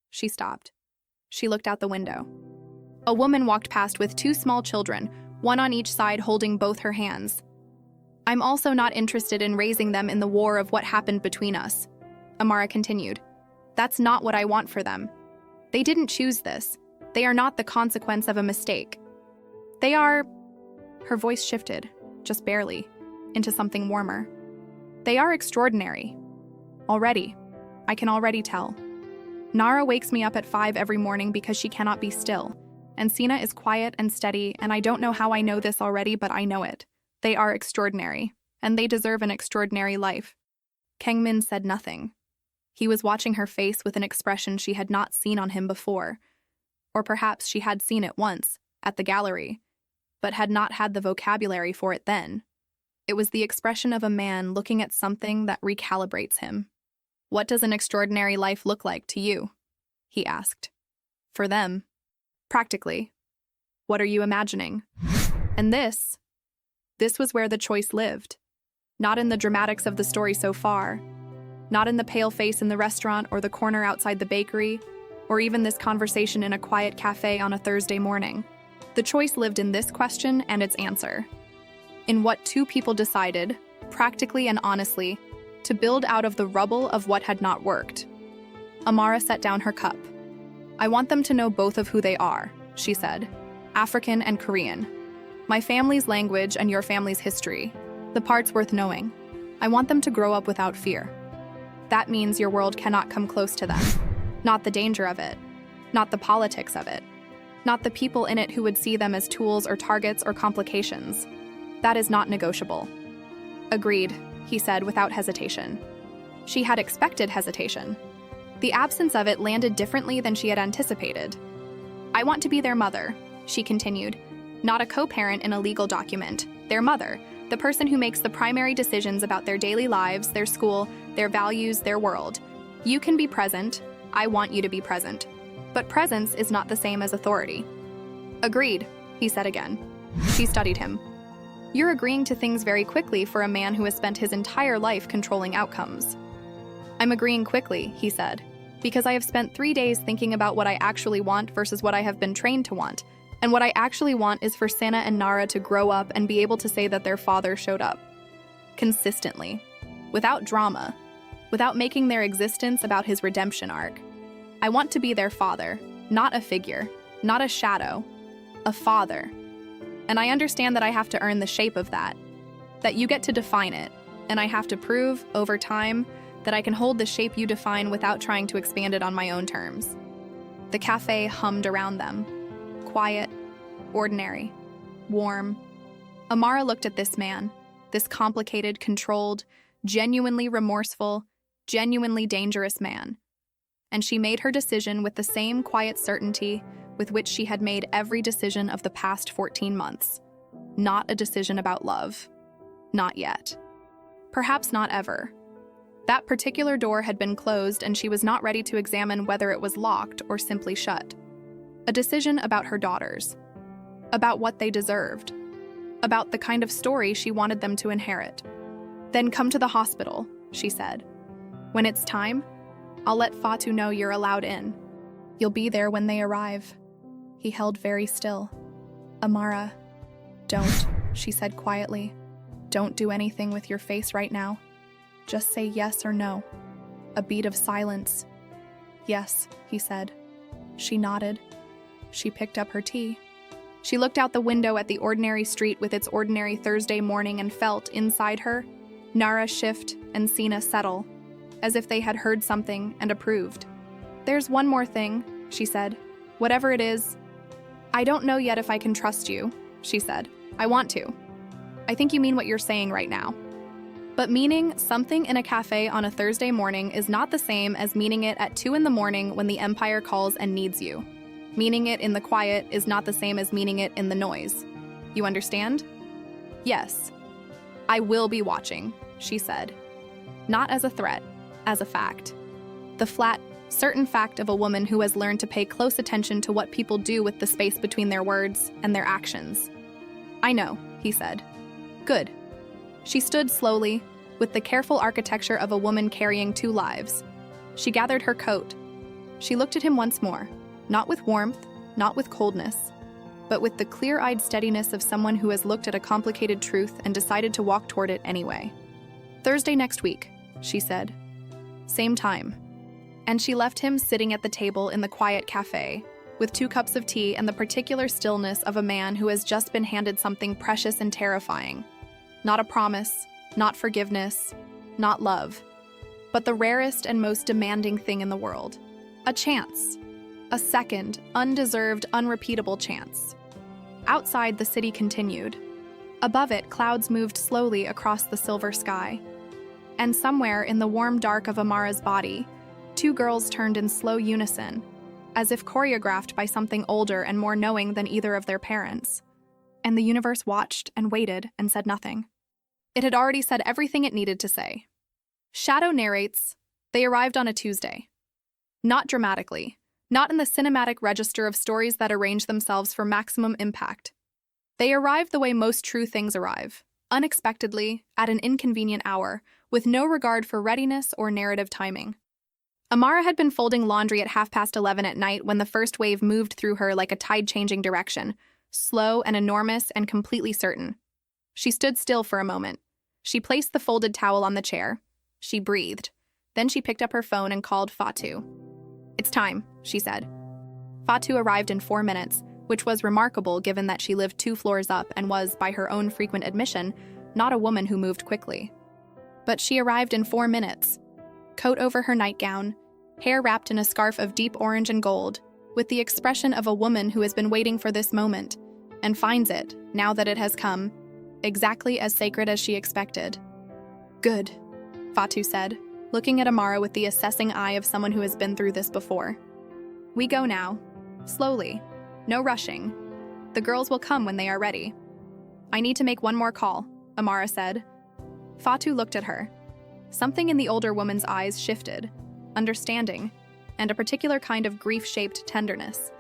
She stopped. She looked out the window. A woman walked past with 2 small children, one on each side holding both her hands. "I'm also not interested in raising them in the war of what happened between us," Amara continued. "That's not what I want for them. They didn't choose this. They are not the consequence of a mistake. They are—" Her voice shifted, just barely, into something warmer. "They are extraordinary. Already. I can already tell. Nara wakes me up at 5 every morning because she cannot be still. And Sina is quiet and steady, and I don't know how I know this already, but I know it. They are extraordinary, and they deserve an extraordinary life." Kang Min said nothing. He was watching her face with an expression she had not seen on him before. Or perhaps she had seen it once, at the gallery, but had not had the vocabulary for it then. It was the expression of a man looking at something that recalibrates him. "What does an extraordinary life look like to you?" he asked. "For them. Practically. What are you imagining?" And this was where the choice lived. Not in the dramatics of the story so far. Not in the pale face in the restaurant or the corner outside the bakery, or even this conversation in a quiet cafe on a Thursday morning. The choice lived in this question and its answer. In what two people decided, practically and honestly, to build out of the rubble of what had not worked. Amara set down her cup. "I want them to know both of who they are," she said. "African and Korean. My family's language and your family's history. The parts worth knowing. I want them to grow up without fear. That means your world cannot come close to them. Not the danger of it. Not the politics of it. Not the people in it who would see them as tools or targets or complications. That is not negotiable." "Agreed," he said without hesitation. She had expected hesitation. The absence of it landed differently than she had anticipated. "I want to be their mother," she continued. "Not a co-parent in a legal document. Their mother, the person who makes the primary decisions about their daily lives, their school, their values, their world. You can be present. I want you to be present. But presence is not the same as authority." "Agreed," he said again. She studied him. "You're agreeing to things very quickly for a man who has spent his entire life controlling outcomes." "I'm agreeing quickly," he said, "because I have spent 3 days thinking about what I actually want versus what I have been trained to want. And what I actually want is for Sana and Nara to grow up and be able to say that their father showed up. Consistently. Without drama. Without making their existence about his redemption arc. I want to be their father, not a figure, not a shadow, a father. And I understand that I have to earn the shape of that you get to define it, and I have to prove, over time, that I can hold the shape you define without trying to expand it on my own terms." The cafe hummed around them. Quiet, ordinary, warm. Amara looked at this man, this complicated, controlled, genuinely remorseful, genuinely dangerous man. And she made her decision with the same quiet certainty with which she had made every decision of the past 14 months. Not a decision about love. Not yet. Perhaps not ever. That particular door had been closed and she was not ready to examine whether it was locked or simply shut. A decision about her daughters. About what they deserved. About the kind of story she wanted them to inherit. "Then come to the hospital," she said. "When it's time, I'll let Fatu know you're allowed in. You'll be there when they arrive." He held very still. "Amara, don't," she said quietly. "Don't do anything with your face right now. Just say yes or no." A beat of silence. "Yes," he said. She nodded. She picked up her tea. She looked out the window at the ordinary street with its ordinary Thursday morning and felt, inside her, Nara shift and Sina settle, as if they had heard something and approved. "There's one more thing," she said. "Whatever it is, I don't know yet if I can trust you," she said. "I want to. I think you mean what you're saying right now. But meaning something in a cafe on a Thursday morning is not the same as meaning it at 2 in the morning when the Empire calls and needs you. Meaning it in the quiet is not the same as meaning it in the noise. You understand?" "Yes. I will be watching," she said. Not as a threat, as a fact. The flat, certain fact of a woman who has learned to pay close attention to what people do with the space between their words and their actions. "I know," he said. "Good." She stood slowly, with the careful architecture of a woman carrying 2 lives. She gathered her coat. She looked at him once more, not with warmth, not with coldness, but with the clear-eyed steadiness of someone who has looked at a complicated truth and decided to walk toward it anyway. "Thursday next week," she said. "Same time." And she left him sitting at the table in the quiet cafe, with 2 cups of tea and the particular stillness of a man who has just been handed something precious and terrifying. Not a promise, not forgiveness, not love, but the rarest and most demanding thing in the world. A chance. A second, undeserved, unrepeatable chance. Outside, the city continued. Above it, clouds moved slowly across the silver sky. And somewhere in the warm dark of Amara's body, 2 girls turned in slow unison, as if choreographed by something older and more knowing than either of their parents. And the universe watched and waited and said nothing. It had already said everything it needed to say. Shadow narrates, they arrived on a Tuesday. Not dramatically, not in the cinematic register of stories that arrange themselves for maximum impact. They arrived the way most true things arrive, unexpectedly, at an inconvenient hour, with no regard for readiness or narrative timing. Amara had been folding laundry at 11:30 at night when the first wave moved through her like a tide changing direction, slow and enormous and completely certain. She stood still for a moment. She placed the folded towel on the chair. She breathed. Then she picked up her phone and called Fatu. "It's time," she said. Fatu arrived in 4 minutes, which was remarkable given that she lived 2 floors up and was, by her own frequent admission, not a woman who moved quickly. But she arrived in 4 minutes. Coat over her nightgown, hair wrapped in a scarf of deep orange and gold, with the expression of a woman who has been waiting for this moment, and finds it, now that it has come, exactly as sacred as she expected. "Good," Fatu said, looking at Amara with the assessing eye of someone who has been through this before. "We go now. Slowly. No rushing. The girls will come when they are ready." "I need to make one more call," Amara said. Fatu looked at her. Something in the older woman's eyes shifted, understanding, and a particular kind of grief-shaped tenderness.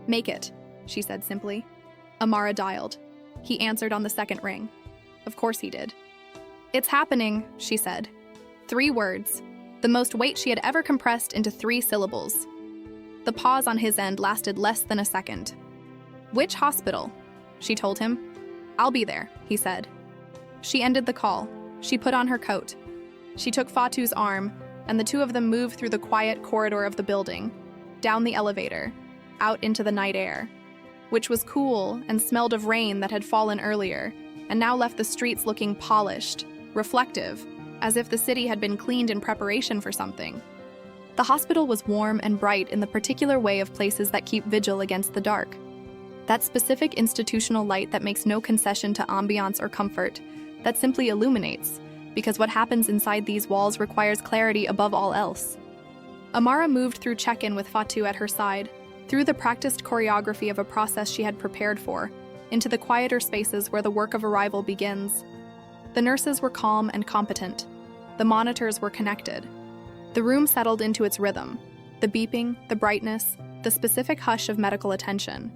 "Make it," she said simply. Amara dialed. He answered on the second ring. Of course he did. "It's happening," she said. 3 words, the most weight she had ever compressed into 3 syllables. The pause on his end lasted less than a second. "Which hospital?" she told him. "I'll be there," he said. She ended the call. She put on her coat. She took Fatu's arm, and the 2 of them moved through the quiet corridor of the building, down the elevator, out into the night air, which was cool and smelled of rain that had fallen earlier, and now left the streets looking polished, reflective, as if the city had been cleaned in preparation for something. The hospital was warm and bright in the particular way of places that keep vigil against the dark. That specific institutional light that makes no concession to ambiance or comfort, that simply illuminates, because what happens inside these walls requires clarity above all else. Amara moved through check-in with Fatu at her side, through the practiced choreography of a process she had prepared for, into the quieter spaces where the work of arrival begins. The nurses were calm and competent. The monitors were connected. The room settled into its rhythm, the beeping, the brightness, the specific hush of medical attention.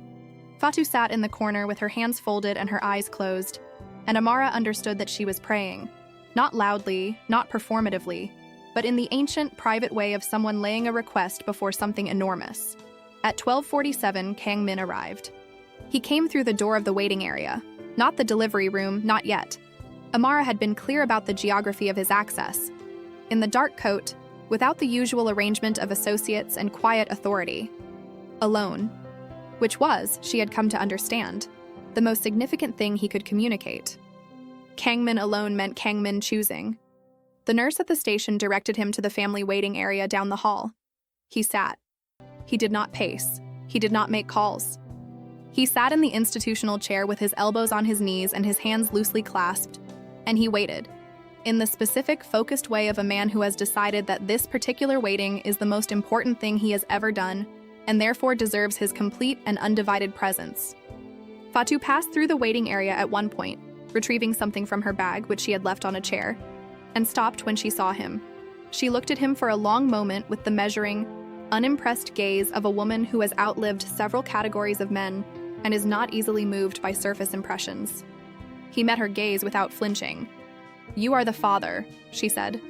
Fatu sat in the corner with her hands folded and her eyes closed, and Amara understood that she was praying, not loudly, not performatively, but in the ancient, private way of someone laying a request before something enormous. At 12:47, Kang Min arrived. He came through the door of the waiting area, not the delivery room, not yet. Amara had been clear about the geography of his access. In the dark coat, without the usual arrangement of associates and quiet authority. Alone. Which was, she had come to understand, the most significant thing he could communicate. Kang Min alone meant Kang Min choosing. The nurse at the station directed him to the family waiting area down the hall. He sat. He did not pace. He did not make calls. He sat in the institutional chair with his elbows on his knees and his hands loosely clasped, and he waited, in the specific, focused way of a man who has decided that this particular waiting is the most important thing he has ever done, and therefore deserves his complete and undivided presence. Fatu passed through the waiting area at one point, retrieving something from her bag, which she had left on a chair, and stopped when she saw him. She looked at him for a long moment with the measuring, unimpressed gaze of a woman who has outlived several categories of men and is not easily moved by surface impressions. He met her gaze without flinching. "You are the father," she said.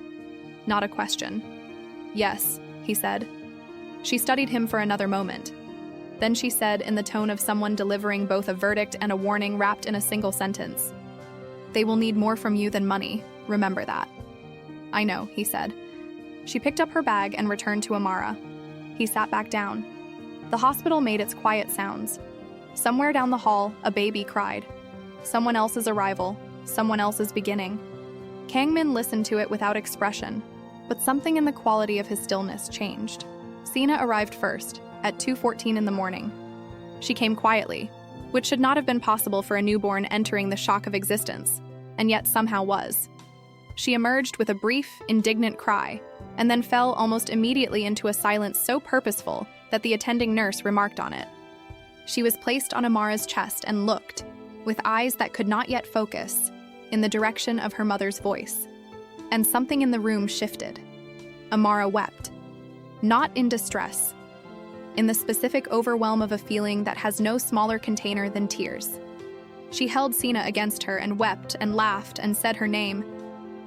Not a question. "Yes," he said. She studied him for another moment. Then she said in the tone of someone delivering both a verdict and a warning wrapped in a single sentence, "They will need more from you than money. Remember that." "I know," he said. She picked up her bag and returned to Amara. He sat back down. The hospital made its quiet sounds. Somewhere down the hall, a baby cried. Someone else's arrival, someone else's beginning. Kang Min listened to it without expression, but something in the quality of his stillness changed. Sina arrived first, at 2:14 in the morning. She came quietly, which should not have been possible for a newborn entering the shock of existence, and yet somehow was. She emerged with a brief, indignant cry, and then fell almost immediately into a silence so purposeful that the attending nurse remarked on it. She was placed on Amara's chest and looked, with eyes that could not yet focus, in the direction of her mother's voice. And something in the room shifted. Amara wept. Not in distress. In the specific overwhelm of a feeling that has no smaller container than tears. She held Sina against her and wept and laughed and said her name,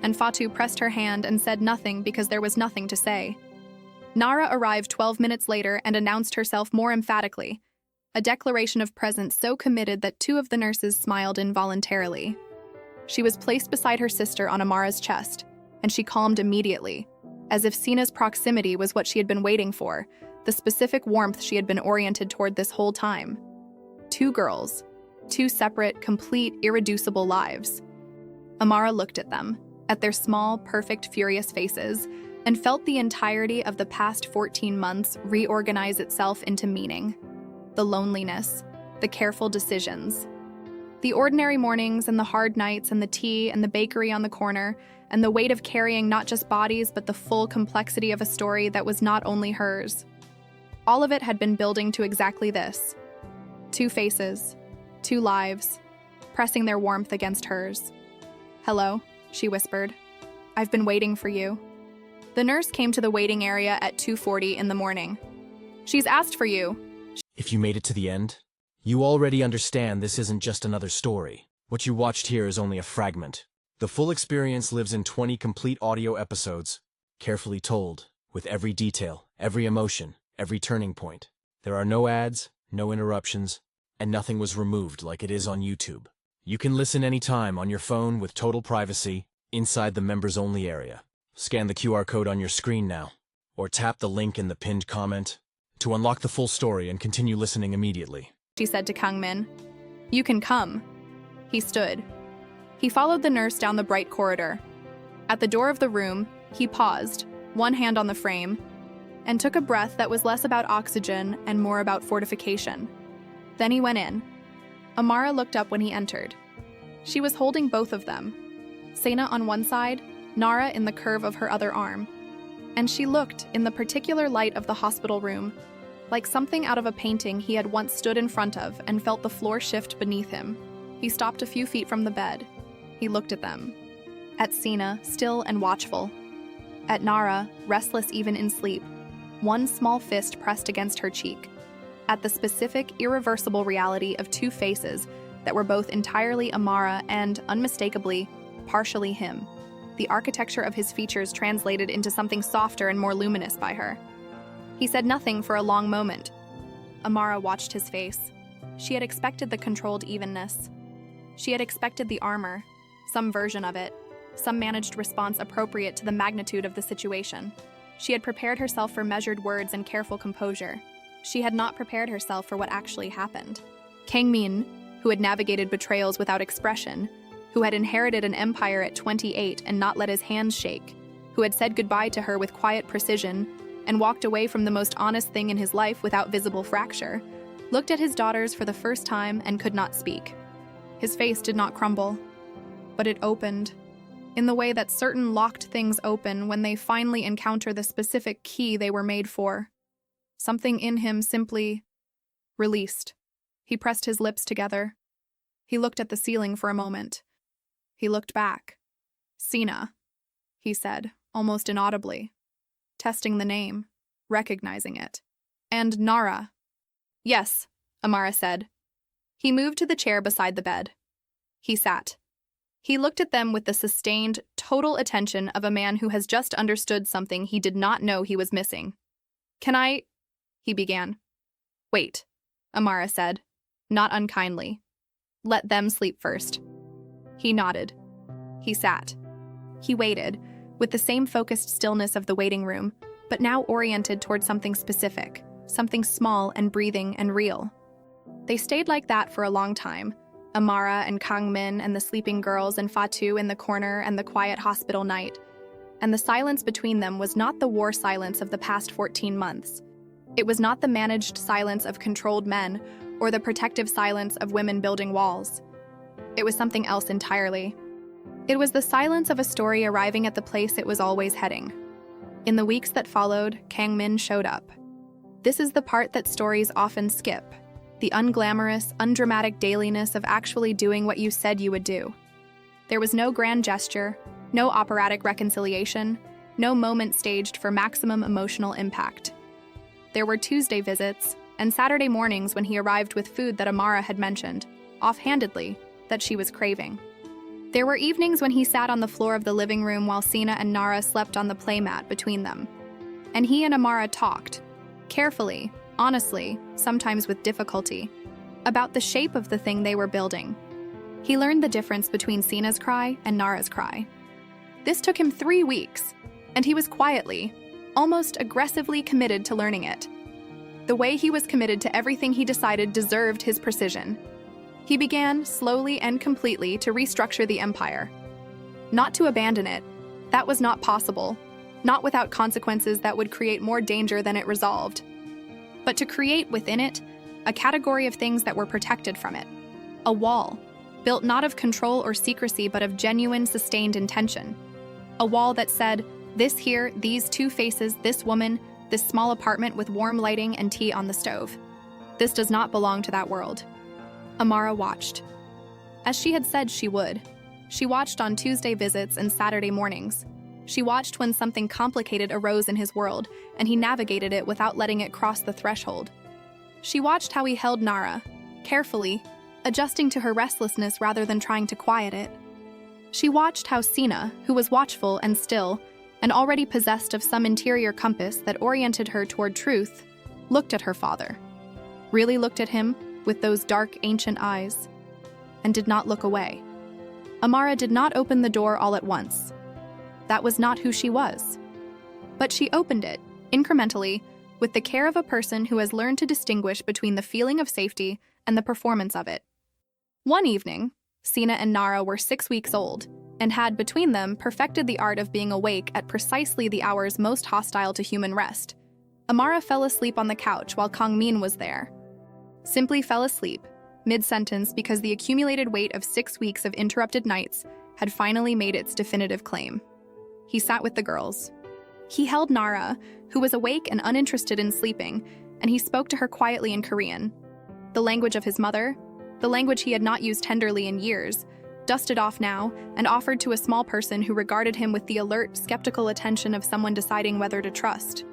and Fatu pressed her hand and said nothing because there was nothing to say. Nara arrived 12 minutes later and announced herself more emphatically. a declaration of presence so committed that two of the nurses smiled involuntarily. She was placed beside her sister on Amara's chest, and she calmed immediately, as if Sina's proximity was what she had been waiting for, the specific warmth she had been oriented toward this whole time. Two girls, two separate, complete, irreducible lives. Amara looked at them, at their small, perfect, furious faces, and felt the entirety of the past 14 months reorganize itself into meaning. The loneliness, the careful decisions. The ordinary mornings and the hard nights and the tea and the bakery on the corner, and the weight of carrying not just bodies but the full complexity of a story that was not only hers. All of it had been building to exactly this. Two faces, two lives, pressing their warmth against hers. "Hello," she whispered. "I've been waiting for you." The nurse came to the waiting area at 2:40 in the morning. "She's asked for you." If you made it to the end, you already understand this isn't just another story. What you watched here is only a fragment. The full experience lives in 20 complete audio episodes, carefully told, with every detail, every emotion, every turning point. There are no ads, no interruptions, and nothing was removed like it is on YouTube. You can listen anytime on your phone with total privacy, inside the members-only area. Scan the QR code on your screen now, or tap the link in the pinned comment to unlock the full story and continue listening immediately. She said to Kang Min. "You can come." He stood. He followed the nurse down the bright corridor. At the door of the room, he paused, one hand on the frame, and took a breath that was less about oxygen and more about fortification. Then he went in. Amara looked up when he entered. She was holding both of them, Sena on one side, Nara in the curve of her other arm. And she looked, in the particular light of the hospital room, like something out of a painting he had once stood in front of and felt the floor shift beneath him. He stopped a few feet from the bed. He looked at them. At Sena, still and watchful. At Nara, restless even in sleep, one small fist pressed against her cheek. At the specific, irreversible reality of two faces that were both entirely Amara and, unmistakably, partially him. The architecture of his features translated into something softer and more luminous by her. He said nothing for a long moment. Amara watched his face. She had expected the controlled evenness. She had expected the armor, some version of it, some managed response appropriate to the magnitude of the situation. She had prepared herself for measured words and careful composure. She had not prepared herself for what actually happened. Kang Min, who had navigated betrayals without expression, who had inherited an empire at 28 and not let his hands shake, who had said goodbye to her with quiet precision and walked away from the most honest thing in his life without visible fracture, looked at his daughters for the first time and could not speak. His face did not crumble, but it opened, in the way that certain locked things open when they finally encounter the specific key they were made for. Something in him simply released. He pressed his lips together. He looked at the ceiling for a moment. He looked back. "Sena," he said, almost inaudibly, testing the name, recognizing it. "And Nara." "Yes," Amara said. He moved to the chair beside the bed. He sat. He looked at them with the sustained, total attention of a man who has just understood something he did not know he was missing. "Can I?" he began. "Wait," Amara said, not unkindly. "Let them sleep first." He nodded. He sat. He waited, with the same focused stillness of the waiting room, but now oriented toward something specific, something small and breathing and real. They stayed like that for a long time, Amara and Kang Min and the sleeping girls and Fatu in the corner and the quiet hospital night. And the silence between them was not the war silence of the past 14 months. It was not the managed silence of controlled men or the protective silence of women building walls. It was something else entirely. It was the silence of a story arriving at the place it was always heading. In the weeks that followed, Kang Min showed up. This is the part that stories often skip, the unglamorous, undramatic dailiness of actually doing what you said you would do. There was no grand gesture, no operatic reconciliation, no moment staged for maximum emotional impact. There were Tuesday visits and Saturday mornings when he arrived with food that Amara had mentioned, offhandedly, that she was craving. There were evenings when he sat on the floor of the living room while Sena and Nara slept on the playmat between them. And he and Amara talked, carefully, honestly, sometimes with difficulty, about the shape of the thing they were building. He learned the difference between Sina's cry and Nara's cry. This took him 3 weeks, and he was quietly, almost aggressively committed to learning it. The way he was committed to everything he decided deserved his precision. He began, slowly and completely, to restructure the empire. Not to abandon it. That was not possible, not without consequences that would create more danger than it resolved. But to create within it a category of things that were protected from it. A wall, built not of control or secrecy but of genuine, sustained intention. A wall that said, this here, these 2 faces, this woman, this small apartment with warm lighting and tea on the stove. This does not belong to that world. Amara watched. As she had said she would. She watched on Tuesday visits and Saturday mornings. She watched when something complicated arose in his world, and he navigated it without letting it cross the threshold. She watched how he held Nara, carefully, adjusting to her restlessness rather than trying to quiet it. She watched how Sina, who was watchful and still, and already possessed of some interior compass that oriented her toward truth, looked at her father. Really looked at him with those dark, ancient eyes, and did not look away. Amara did not open the door all at once. That was not who she was. But she opened it, incrementally, with the care of a person who has learned to distinguish between the feeling of safety and the performance of it. One evening, Sina and Nara were 6 weeks old, and had, between them, perfected the art of being awake at precisely the hours most hostile to human rest. Amara fell asleep on the couch while Kang Min was there. Simply fell asleep, mid-sentence, because the accumulated weight of 6 weeks of interrupted nights had finally made its definitive claim. He sat with the girls. He held Nara, who was awake and uninterested in sleeping, and he spoke to her quietly in Korean. The language of his mother, the language he had not used tenderly in years, dusted off now and offered to a small person who regarded him with the alert, skeptical attention of someone deciding whether to trust.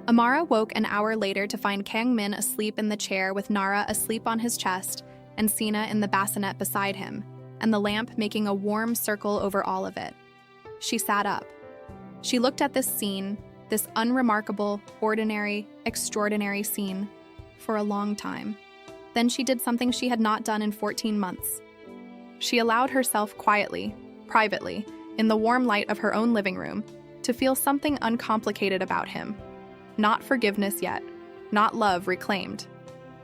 Amara woke an hour later to find Kang Min asleep in the chair with Nara asleep on his chest and Sina in the bassinet beside him, and the lamp making a warm circle over all of it. She sat up. She looked at this scene, this unremarkable, ordinary, extraordinary scene, for a long time. Then she did something she had not done in 14 months. She allowed herself quietly, privately, in the warm light of her own living room, to feel something uncomplicated about him. Not forgiveness yet, not love reclaimed,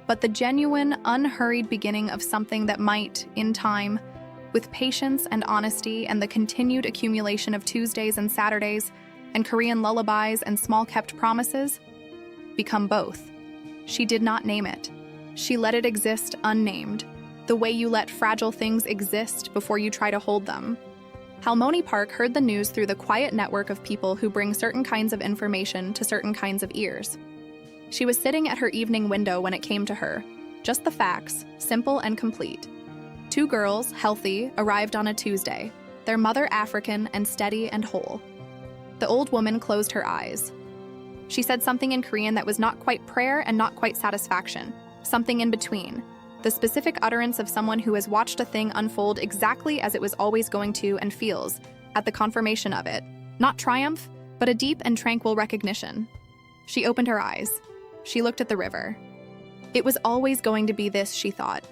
but the genuine, unhurried beginning of something that might, in time, with patience and honesty and the continued accumulation of Tuesdays and Saturdays and Korean lullabies and small-kept promises, become both. She did not name it. She let it exist unnamed, the way you let fragile things exist before you try to hold them. Halmoni Park heard the news through the quiet network of people who bring certain kinds of information to certain kinds of ears. She was sitting at her evening window when it came to her. Just the facts, simple and complete. 2 girls, healthy, arrived on a Tuesday, their mother African and steady and whole. The old woman closed her eyes. She said something in Korean that was not quite prayer and not quite satisfaction, something in between, the specific utterance of someone who has watched a thing unfold exactly as it was always going to and feels, at the confirmation of it, not triumph, but a deep and tranquil recognition. She opened her eyes. She looked at the river. It was always going to be this, she thought.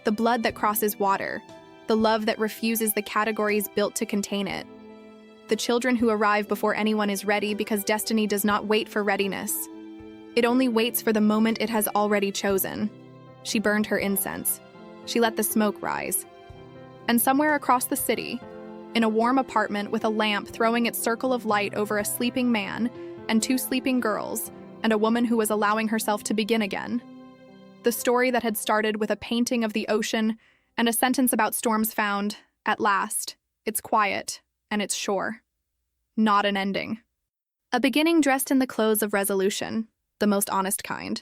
The blood that crosses water, the love that refuses the categories built to contain it. The children who arrive before anyone is ready because destiny does not wait for readiness. It only waits for the moment it has already chosen. She burned her incense. She let the smoke rise. And somewhere across the city, in a warm apartment with a lamp throwing its circle of light over a sleeping man and 2 sleeping girls, and a woman who was allowing herself to begin again. The story that had started with a painting of the ocean and a sentence about storms found, at last, its quiet and its shore. Not an ending. A beginning dressed in the clothes of resolution, the most honest kind.